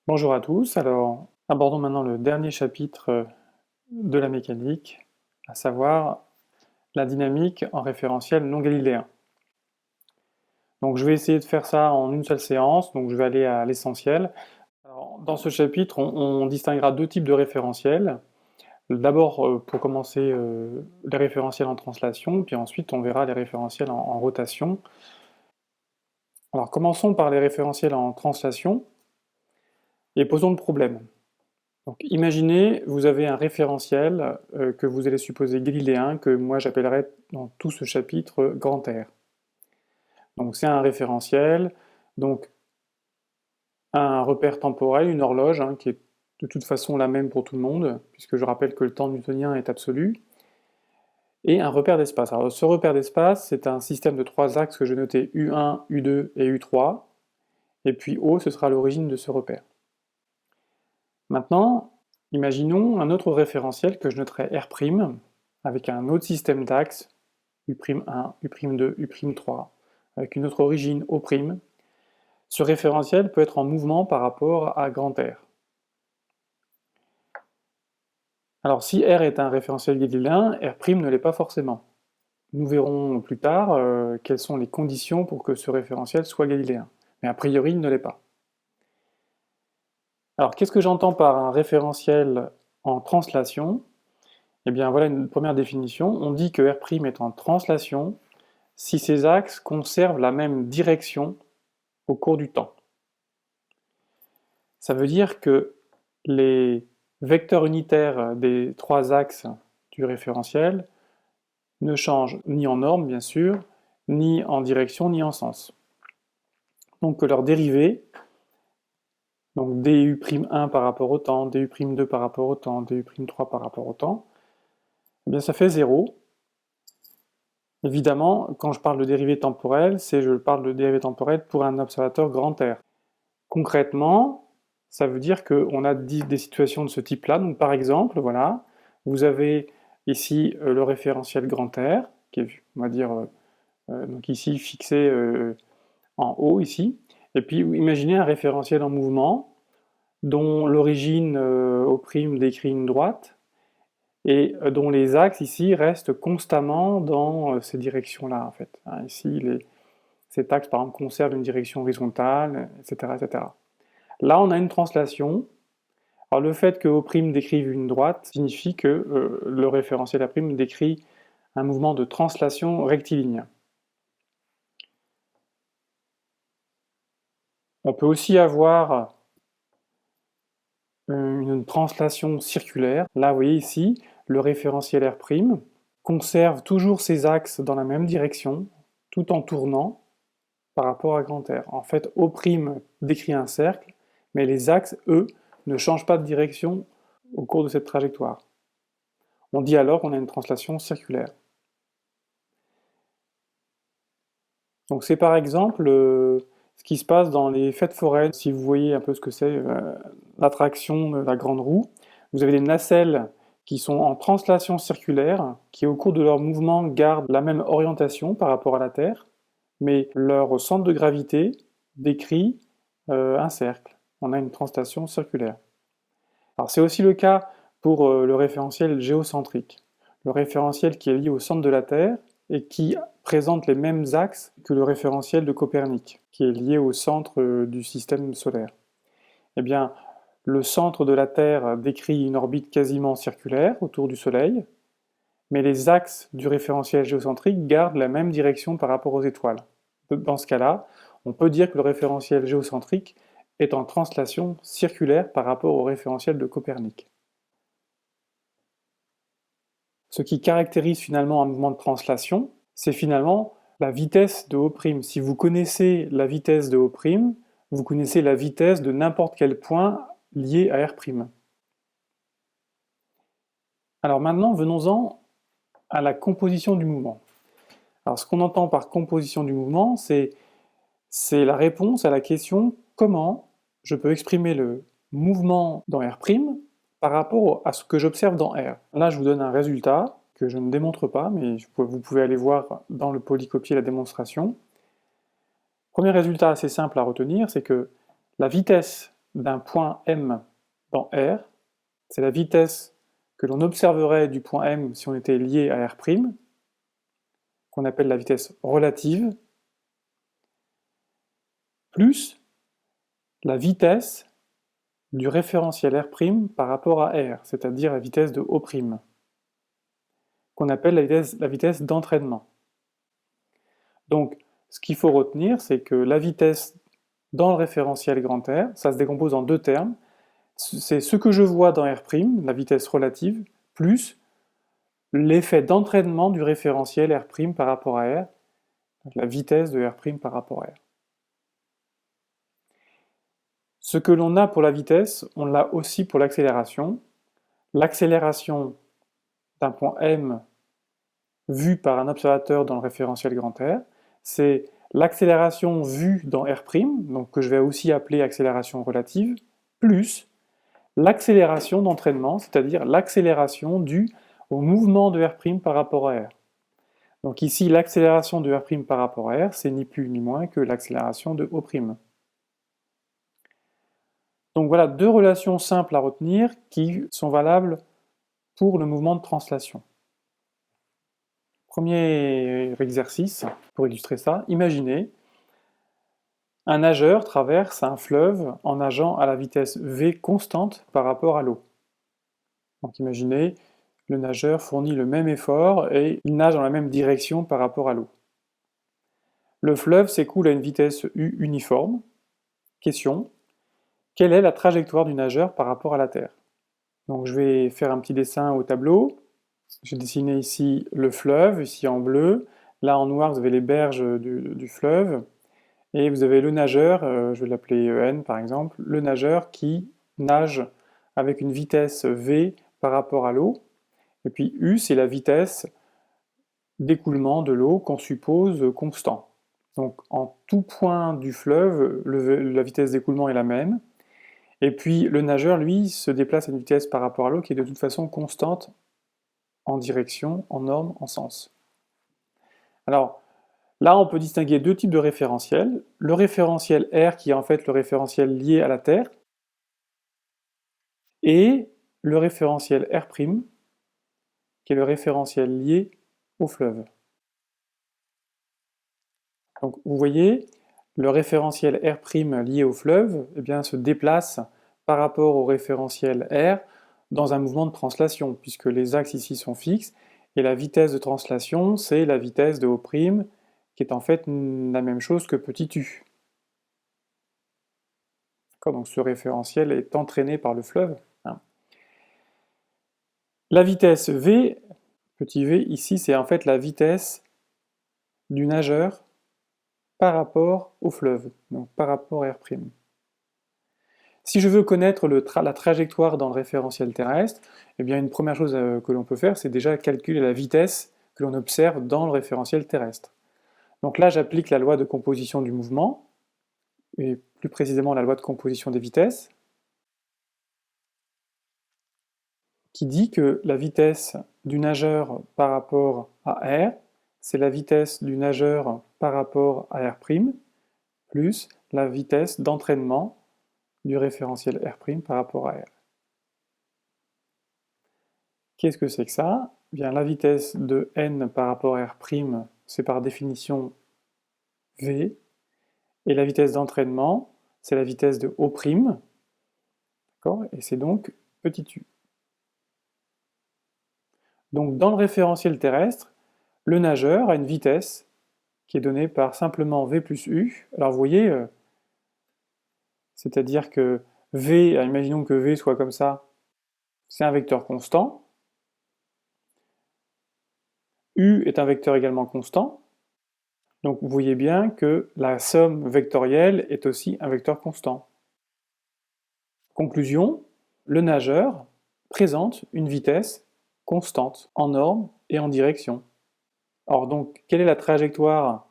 Bonjour à tous, alors abordons maintenant le dernier chapitre de la mécanique, à savoir la dynamique en référentiel non galiléen. Donc je vais essayer de faire ça en une seule séance, donc je vais aller à l'essentiel. Dans ce chapitre, on distinguera deux types de référentiels. D'abord, pour commencer, les référentiels en translation, puis ensuite on verra les référentiels en rotation. Alors commençons par les référentiels en translation et posons le problème. Donc imaginez, vous avez un référentiel que vous allez supposer galiléen, que moi j'appellerai dans tout ce chapitre grand R. Donc c'est un référentiel, donc un repère temporel, une horloge, qui est de toute façon la même pour tout le monde, puisque je rappelle que le temps newtonien est absolu, et un repère d'espace. Alors ce repère d'espace, c'est un système de trois axes que je vais noter U1, U2 et U3, et puis O, ce sera l'origine de ce repère. Maintenant, imaginons un autre référentiel que je noterai R', avec un autre système d'axes, U'1, U'2, U'3, avec une autre origine O'. Ce référentiel peut être en mouvement par rapport à grand R. Alors si R est un référentiel galiléen, R' ne l'est pas forcément. Nous verrons plus tard quelles sont les conditions pour que ce référentiel soit galiléen. Mais a priori, il ne l'est pas. Alors qu'est-ce que j'entends par un référentiel en translation? Eh bien voilà une première définition. On dit que R' est en translation si ces axes conservent la même direction au cours du temps. Ça veut dire que les vecteurs unitaires des trois axes du référentiel ne changent ni en norme, bien sûr, ni en direction, ni en sens. Donc que leur dérivée, donc du'1 par rapport au temps, du'2 par rapport au temps, du'3 par rapport au temps, eh bien ça fait 0. Évidemment, quand je parle de dérivée temporelle, je parle de dérivée temporelle pour un observateur grand R. Concrètement, ça veut dire qu'on a des situations de ce type-là. Donc par exemple, voilà, vous avez ici le référentiel grand R, qui est, on va dire, donc ici fixé en haut, ici. Et puis imaginez un référentiel en mouvement, dont l'origine O' décrit une droite, et dont les axes ici restent constamment dans ces directions-là, en fait. Ici, cet axe, par exemple, conserve une direction horizontale, etc., etc. Là, on a une translation. Alors, le fait que O' décrive une droite signifie que le référentiel A' décrit un mouvement de translation rectiligne. On peut aussi avoir une translation circulaire. Là, vous voyez ici, le référentiel R' conserve toujours ses axes dans la même direction, tout en tournant par rapport à grand R. En fait, O' décrit un cercle, mais les axes, eux, ne changent pas de direction au cours de cette trajectoire. On dit alors qu'on a une translation circulaire. Donc c'est par exemple ce qui se passe dans les fêtes foraines. Si vous voyez un peu ce que c'est l'attraction de la grande roue, vous avez des nacelles qui sont en translation circulaire, qui au cours de leur mouvement gardent la même orientation par rapport à la Terre, mais leur centre de gravité décrit un cercle. On a une translation circulaire. Alors c'est aussi le cas pour le référentiel géocentrique, le référentiel qui est lié au centre de la Terre et qui présente les mêmes axes que le référentiel de Copernic, qui est lié au centre du système solaire. Eh bien, le centre de la Terre décrit une orbite quasiment circulaire autour du Soleil, mais les axes du référentiel géocentrique gardent la même direction par rapport aux étoiles. Dans ce cas-là, on peut dire que le référentiel géocentrique est en translation circulaire par rapport au référentiel de Copernic. Ce qui caractérise finalement un mouvement de translation, c'est finalement la vitesse de O'. Si vous connaissez la vitesse de O', vous connaissez la vitesse de n'importe quel point lié à R'. Alors maintenant, venons-en à la composition du mouvement. Alors ce qu'on entend par composition du mouvement, c'est la réponse à la question comment je peux exprimer le mouvement dans R' par rapport à ce que j'observe dans R. Là, je vous donne un résultat que je ne démontre pas, mais vous pouvez aller voir dans le polycopier la démonstration. Premier résultat assez simple à retenir, c'est que la vitesse d'un point M dans R, c'est la vitesse que l'on observerait du point M si on était lié à R', qu'on appelle la vitesse relative, plus la vitesse du référentiel R' par rapport à R, c'est-à-dire la vitesse de O', qu'on appelle la vitesse d'entraînement. Donc, ce qu'il faut retenir, c'est que la vitesse dans le référentiel grand R, ça se décompose en deux termes. C'est ce que je vois dans R', la vitesse relative, plus l'effet d'entraînement du référentiel R' par rapport à R, donc la vitesse de R' par rapport à R. Ce que l'on a pour la vitesse, on l'a aussi pour l'accélération. L'accélération d'un point M vu par un observateur dans le référentiel grand R, c'est l'accélération vue dans R', donc que je vais aussi appeler accélération relative, plus l'accélération d'entraînement, c'est-à-dire l'accélération due au mouvement de R' par rapport à R. Donc ici, l'accélération de R' par rapport à R, c'est ni plus ni moins que l'accélération de O'. Donc voilà deux relations simples à retenir qui sont valables pour le mouvement de translation. Premier exercice, pour illustrer ça, imaginez un nageur traverse un fleuve en nageant à la vitesse v constante par rapport à l'eau. Donc imaginez, le nageur fournit le même effort et il nage dans la même direction par rapport à l'eau. Le fleuve s'écoule à une vitesse u uniforme. Question, quelle est la trajectoire du nageur par rapport à la Terre? Donc je vais faire un petit dessin au tableau. J'ai dessiné ici le fleuve, ici en bleu. Là en noir, vous avez les berges du fleuve. Et vous avez le nageur, je vais l'appeler N par exemple, le nageur qui nage avec une vitesse V par rapport à l'eau. Et puis U, c'est la vitesse d'écoulement de l'eau qu'on suppose constant. Donc en tout point du fleuve, la vitesse d'écoulement est la même. Et puis le nageur, lui, se déplace à une vitesse par rapport à l'eau qui est de toute façon constante en direction, en norme, en sens. Alors là, on peut distinguer deux types de référentiels. Le référentiel R, qui est en fait le référentiel lié à la Terre, et le référentiel R', qui est le référentiel lié au fleuve. Donc vous voyez, le référentiel R' lié au fleuve eh bien, se déplace par rapport au référentiel R dans un mouvement de translation, puisque les axes ici sont fixes, et la vitesse de translation, c'est la vitesse de O', qui est en fait la même chose que petit u. Donc ce référentiel est entraîné par le fleuve. La vitesse V, petit v, ici, c'est en fait la vitesse du nageur par rapport au fleuve, donc par rapport à R'. Si je veux connaître la trajectoire dans le référentiel terrestre, eh bien une première chose que l'on peut faire, c'est déjà calculer la vitesse que l'on observe dans le référentiel terrestre. Donc là, j'applique la loi de composition du mouvement, et plus précisément la loi de composition des vitesses, qui dit que la vitesse du nageur par rapport à R, c'est la vitesse du nageur par rapport à R', plus la vitesse d'entraînement du référentiel R' par rapport à R. Qu'est-ce que c'est que ça? Bien, la vitesse de n par rapport à R', c'est par définition v, et la vitesse d'entraînement, c'est la vitesse de O', et c'est donc petit u. Donc dans le référentiel terrestre, le nageur a une vitesse qui est donnée par simplement v plus u. Alors vous voyez, c'est-à-dire que v, imaginons que v soit comme ça, c'est un vecteur constant. U est un vecteur également constant. Donc vous voyez bien que la somme vectorielle est aussi un vecteur constant. Conclusion, le nageur présente une vitesse constante en norme et en direction. Or donc, quelle est la trajectoire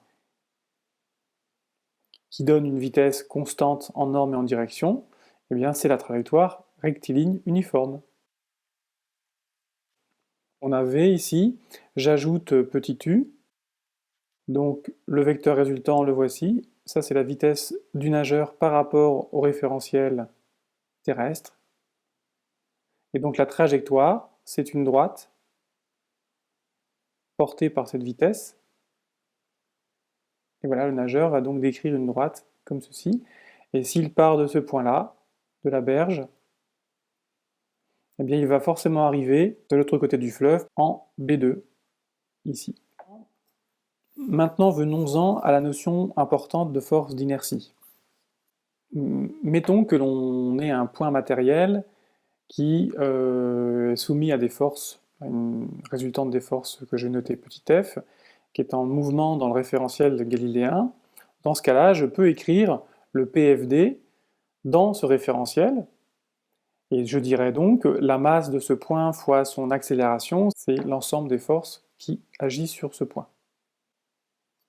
qui donne une vitesse constante en norme et en direction? Eh bien, c'est la trajectoire rectiligne uniforme. On a V ici, j'ajoute petit u, donc le vecteur résultant, le voici. Ça, c'est la vitesse du nageur par rapport au référentiel terrestre. Et donc la trajectoire, c'est une droite portée par cette vitesse. Et voilà, le nageur va donc décrire une droite comme ceci. Et s'il part de ce point-là, de la berge, eh bien il va forcément arriver de l'autre côté du fleuve en B2, ici. Maintenant, venons-en à la notion importante de force d'inertie. Mettons que l'on ait un point matériel qui est soumis à des forces, à une résultante des forces que j'ai notées petit f, qui est en mouvement dans le référentiel galiléen. Dans ce cas-là, je peux écrire le PFD dans ce référentiel, et je dirais donc que la masse de ce point fois son accélération, c'est l'ensemble des forces qui agissent sur ce point.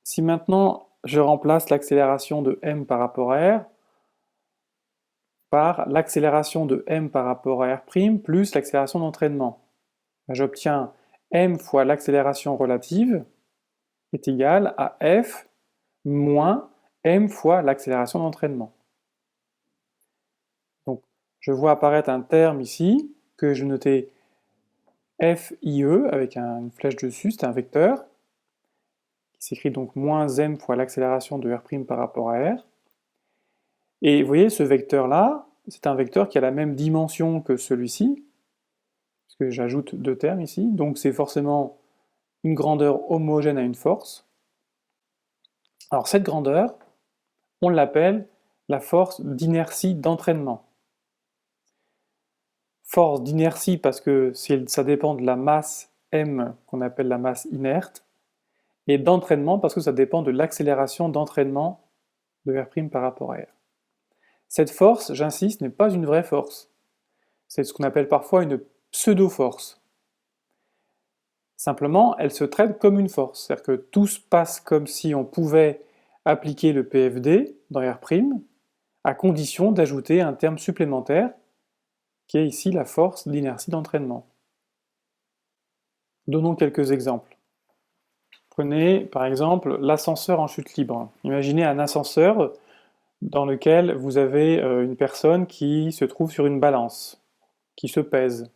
Si maintenant je remplace l'accélération de m par rapport à r par l'accélération de m par rapport à r' plus l'accélération d'entraînement, j'obtiens m fois l'accélération relative est égal à f moins m fois l'accélération d'entraînement. Donc je vois apparaître un terme ici que je notais FIE avec une flèche dessus, c'est un vecteur qui s'écrit donc moins m fois l'accélération de r' par rapport à r. Et vous voyez, ce vecteur-là, c'est un vecteur qui a la même dimension que celui-ci, puisque j'ajoute deux termes ici, donc c'est forcément une grandeur homogène à une force. Alors cette grandeur, on l'appelle la force d'inertie d'entraînement. Force d'inertie parce que ça dépend de la masse m qu'on appelle la masse inerte, et d'entraînement parce que ça dépend de l'accélération d'entraînement de r' par rapport à r. Cette force, j'insiste, n'est pas une vraie force. C'est ce qu'on appelle parfois une pseudo-force. Simplement, elle se traite comme une force, c'est-à-dire que tout se passe comme si on pouvait appliquer le PFD dans r', à condition d'ajouter un terme supplémentaire, qui est ici la force d'inertie d'entraînement. Donnons quelques exemples. Prenez par exemple l'ascenseur en chute libre. Imaginez un ascenseur dans lequel vous avez une personne qui se trouve sur une balance, qui se pèse.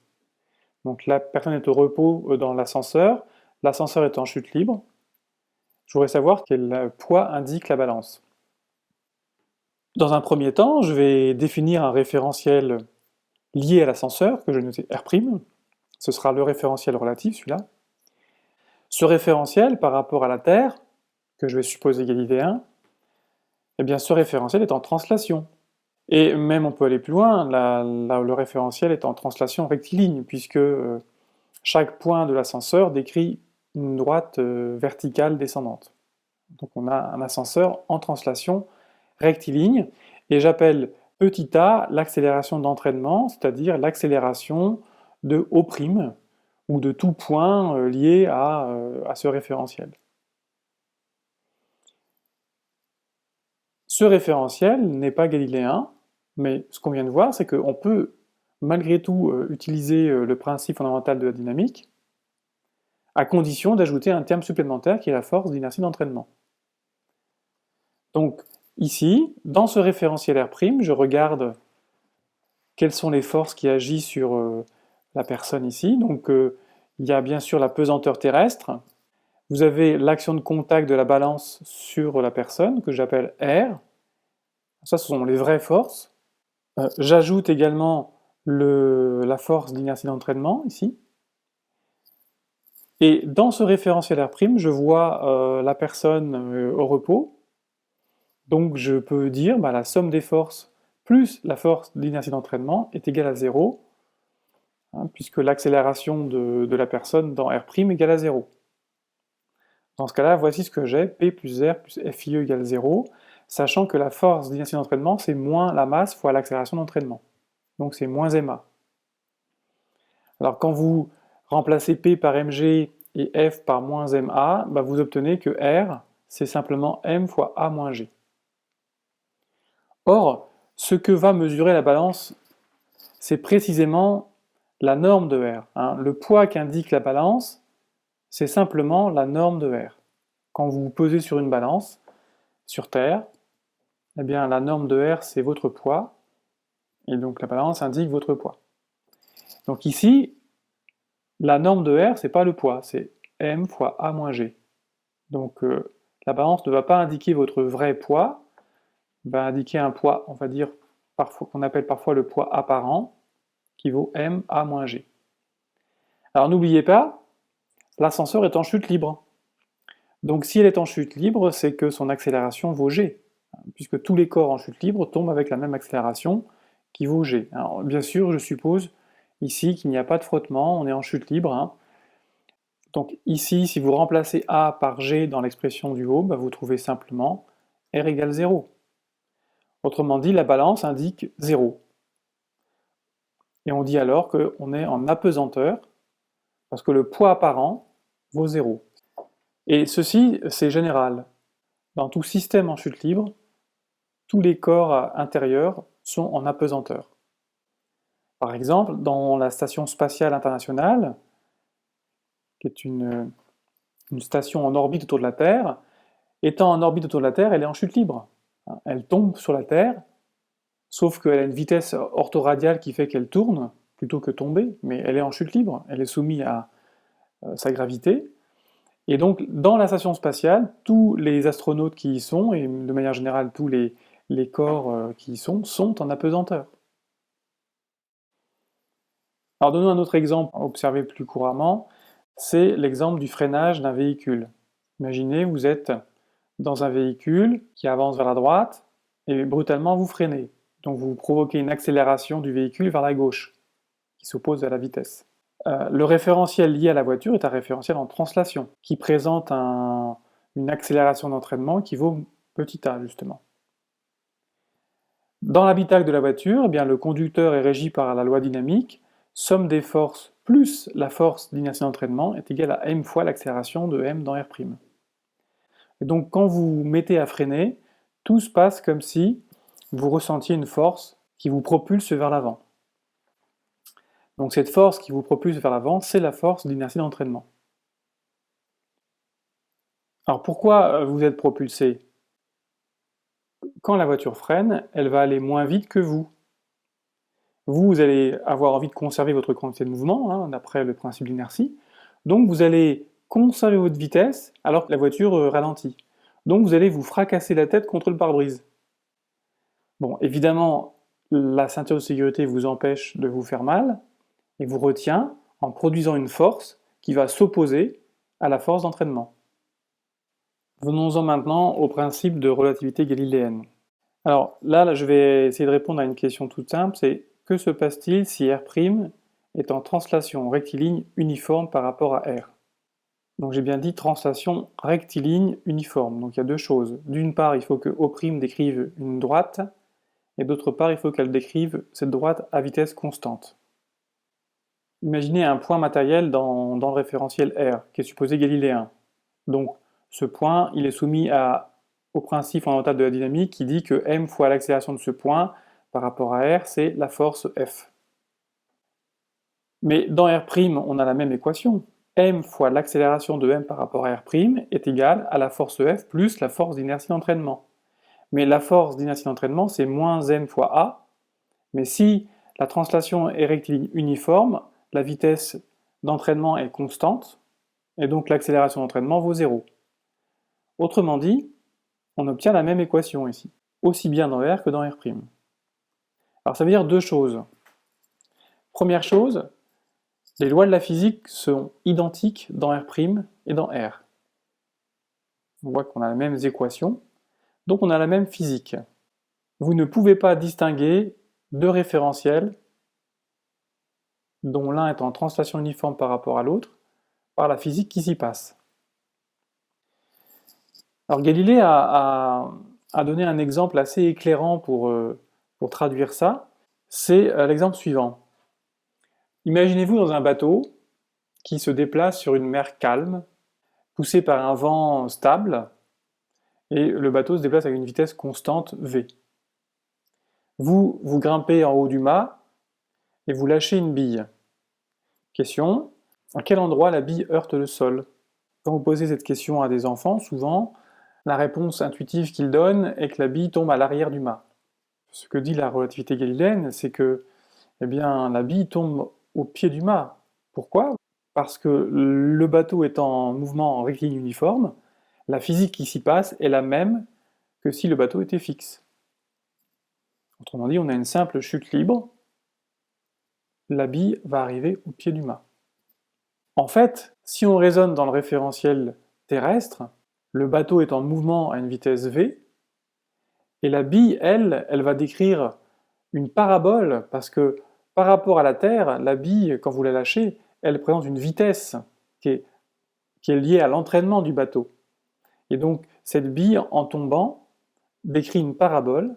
Donc la personne est au repos dans l'ascenseur est en chute libre. Je voudrais savoir quel poids indique la balance. Dans un premier temps, je vais définir un référentiel lié à l'ascenseur, que je vais noter R', ce sera le référentiel relatif, celui-là. Ce référentiel, par rapport à la Terre, que je vais supposer galiléen, eh bien ce référentiel est en translation. Et même on peut aller plus loin, le référentiel est en translation rectiligne, puisque chaque point de l'ascenseur décrit une droite verticale descendante. Donc on a un ascenseur en translation rectiligne, et j'appelle petit a l'accélération d'entraînement, c'est-à-dire l'accélération de O', ou de tout point lié à ce référentiel. Ce référentiel n'est pas galiléen, mais ce qu'on vient de voir, c'est qu'on peut malgré tout utiliser le principe fondamental de la dynamique, à condition d'ajouter un terme supplémentaire qui est la force d'inertie d'entraînement. Donc ici, dans ce référentiel R', je regarde quelles sont les forces qui agissent sur la personne ici. Donc il y a bien sûr la pesanteur terrestre, vous avez l'action de contact de la balance sur la personne, que j'appelle R. Ça, ce sont les vraies forces. J'ajoute également la force d'inertie d'entraînement, ici. Et dans ce référentiel R', je vois la personne au repos. Donc je peux dire la somme des forces plus la force d'inertie d'entraînement est égale à 0, puisque l'accélération de la personne dans R' égale à 0. Dans ce cas-là, voici ce que j'ai, P plus R plus FIE égale 0, sachant que la force d'inertie d'entraînement, c'est moins la masse fois l'accélération d'entraînement. Donc c'est moins ma. Alors quand vous remplacez P par mg et F par moins ma, vous obtenez que R, c'est simplement m fois a moins g. Or, ce que va mesurer la balance, c'est précisément la norme de R. Le poids qu'indique la balance, c'est simplement la norme de R. Quand vous vous pesez sur une balance, sur Terre, eh bien la norme de R, c'est votre poids, Et donc la balance indique votre poids. Donc ici, la norme de R, c'est pas le poids, c'est M fois A moins G. Donc la balance ne va pas indiquer votre vrai poids, va indiquer un poids, on va dire, qu'on appelle parfois le poids apparent, qui vaut M A moins G. Alors n'oubliez pas, l'ascenseur est en chute libre. Donc si elle est en chute libre, c'est que son accélération vaut G, puisque tous les corps en chute libre tombent avec la même accélération qui vaut G. Alors, bien sûr, je suppose ici qu'il n'y a pas de frottement, on est en chute libre. Hein. Donc ici, si vous remplacez A par G dans l'expression du haut, vous trouvez simplement R égale 0. Autrement dit, la balance indique 0. Et on dit alors qu'on est en apesanteur, parce que le poids apparent vaut 0. Et ceci, c'est général. Dans tout système en chute libre, tous les corps intérieurs sont en apesanteur. Par exemple, dans la Station spatiale internationale, qui est une station en orbite autour de la Terre, étant en orbite autour de la Terre, elle est en chute libre. Elle tombe sur la Terre, sauf qu'elle a une vitesse orthoradiale qui fait qu'elle tourne, plutôt que tomber, mais elle est en chute libre, elle est soumise à sa gravité. Et donc, dans la station spatiale, tous les astronautes qui y sont, et de manière générale tous les corps qui y sont en apesanteur. Alors donnons un autre exemple observé plus couramment, c'est l'exemple du freinage d'un véhicule. Imaginez, vous êtes dans un véhicule qui avance vers la droite, et brutalement vous freinez. Donc vous provoquez une accélération du véhicule vers la gauche, qui s'oppose à la vitesse. Le référentiel lié à la voiture est un référentiel en translation, qui présente une accélération d'entraînement qui vaut petit a, justement. Dans l'habitacle de la voiture, eh bien, le conducteur est régi par la loi dynamique, somme des forces plus la force d'inertie d'entraînement est égale à m fois l'accélération de m dans R'. Et donc quand vous mettez à freiner, tout se passe comme si vous ressentiez une force qui vous propulse vers l'avant. Donc cette force qui vous propulse vers l'avant, c'est la force d'inertie d'entraînement. Alors pourquoi vous êtes propulsé? Quand la voiture freine, elle va aller moins vite que vous. Vous allez avoir envie de conserver votre quantité de mouvement, hein, d'après le principe d'inertie. Donc vous allez conserver votre vitesse alors que la voiture ralentit. Donc vous allez vous fracasser la tête contre le pare-brise. Bon, évidemment, la ceinture de sécurité vous empêche de vous faire mal et vous retient en produisant une force qui va s'opposer à la force d'entraînement. Venons-en maintenant au principe de relativité galiléenne. Alors là, je vais essayer de répondre à une question toute simple, c'est que se passe-t-il si R' est en translation rectiligne uniforme par rapport à R? Donc j'ai bien dit translation rectiligne uniforme, donc il y a deux choses. D'une part, il faut que O' décrive une droite, et d'autre part, il faut qu'elle décrive cette droite à vitesse constante. Imaginez un point matériel dans le référentiel R, qui est supposé galiléen. Donc ce point, il est soumis au principe fondamental de la dynamique qui dit que m fois l'accélération de ce point par rapport à R, c'est la force F. Mais dans R', on a la même équation. M fois l'accélération de m par rapport à R' est égale à la force F plus la force d'inertie d'entraînement. Mais la force d'inertie d'entraînement, c'est moins m fois A. Mais si la translation est rectiligne uniforme, la vitesse d'entraînement est constante, et donc l'accélération d'entraînement vaut 0. Autrement dit, on obtient la même équation ici, aussi bien dans R que dans R'. Alors ça veut dire deux choses. Première chose, les lois de la physique sont identiques dans R' et dans R. On voit qu'on a les mêmes équations, donc on a la même physique. Vous ne pouvez pas distinguer deux référentiels dont l'un est en translation uniforme par rapport à l'autre par la physique qui s'y passe. Alors Galilée a donné un exemple assez éclairant pour traduire ça, c'est l'exemple suivant. Imaginez-vous dans un bateau qui se déplace sur une mer calme, poussé par un vent stable, et le bateau se déplace avec une vitesse constante v. Vous grimpez en haut du mât et vous lâchez une bille. Question, à quel endroit la bille heurte le sol? Quand vous posez cette question à des enfants, souvent, la réponse intuitive qu'ils donnent est que la bille tombe à l'arrière du mât. Ce que dit la relativité galiléenne, c'est que eh bien, la bille tombe au pied du mât. Pourquoi? Parce que le bateau est en mouvement en rectiligne uniforme, la physique qui s'y passe est la même que si le bateau était fixe. Autrement dit, on a une simple chute libre, la bille va arriver au pied du mât. En fait, si on raisonne dans le référentiel terrestre, le bateau est en mouvement à une vitesse v, et la bille, elle va décrire une parabole, parce que par rapport à la Terre, la bille, quand vous la lâchez, elle présente une vitesse qui est, liée à l'entraînement du bateau. Et donc, cette bille, en tombant, décrit une parabole,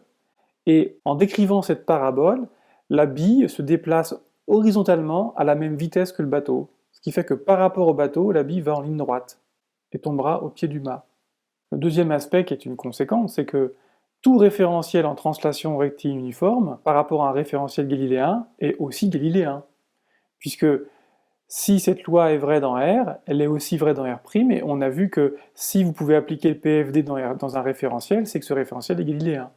et en décrivant cette parabole, la bille se déplace horizontalement à la même vitesse que le bateau, ce qui fait que par rapport au bateau, la bille va en ligne droite et tombera au pied du mât. Le deuxième aspect qui est une conséquence, c'est que tout référentiel en translation rectiligne uniforme par rapport à un référentiel galiléen est aussi galiléen, puisque si cette loi est vraie dans R, elle est aussi vraie dans R', et on a vu que si vous pouvez appliquer le PFD dans un référentiel, c'est que ce référentiel est galiléen.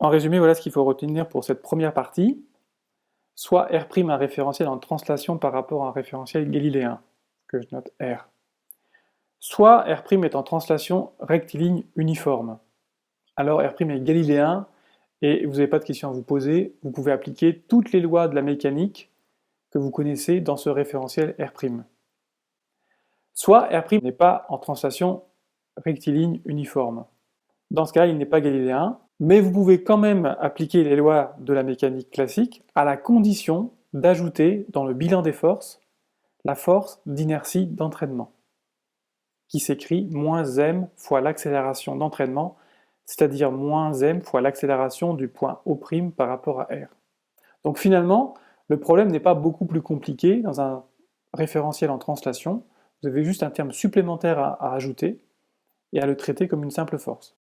En résumé, voilà ce qu'il faut retenir pour cette première partie. Soit R' un référentiel en translation par rapport à un référentiel galiléen, que je note R. Soit R' est en translation rectiligne uniforme. Alors R' est galiléen, et vous n'avez pas de questions à vous poser, vous pouvez appliquer toutes les lois de la mécanique que vous connaissez dans ce référentiel R'. Soit R' n'est pas en translation rectiligne uniforme. Dans ce cas, il n'est pas galiléen, mais vous pouvez quand même appliquer les lois de la mécanique classique à la condition d'ajouter dans le bilan des forces la force d'inertie d'entraînement, qui s'écrit -m fois l'accélération d'entraînement, c'est-à-dire -m fois l'accélération du point O' par rapport à R. Donc finalement, le problème n'est pas beaucoup plus compliqué dans un référentiel en translation, vous avez juste un terme supplémentaire à ajouter et à le traiter comme une simple force.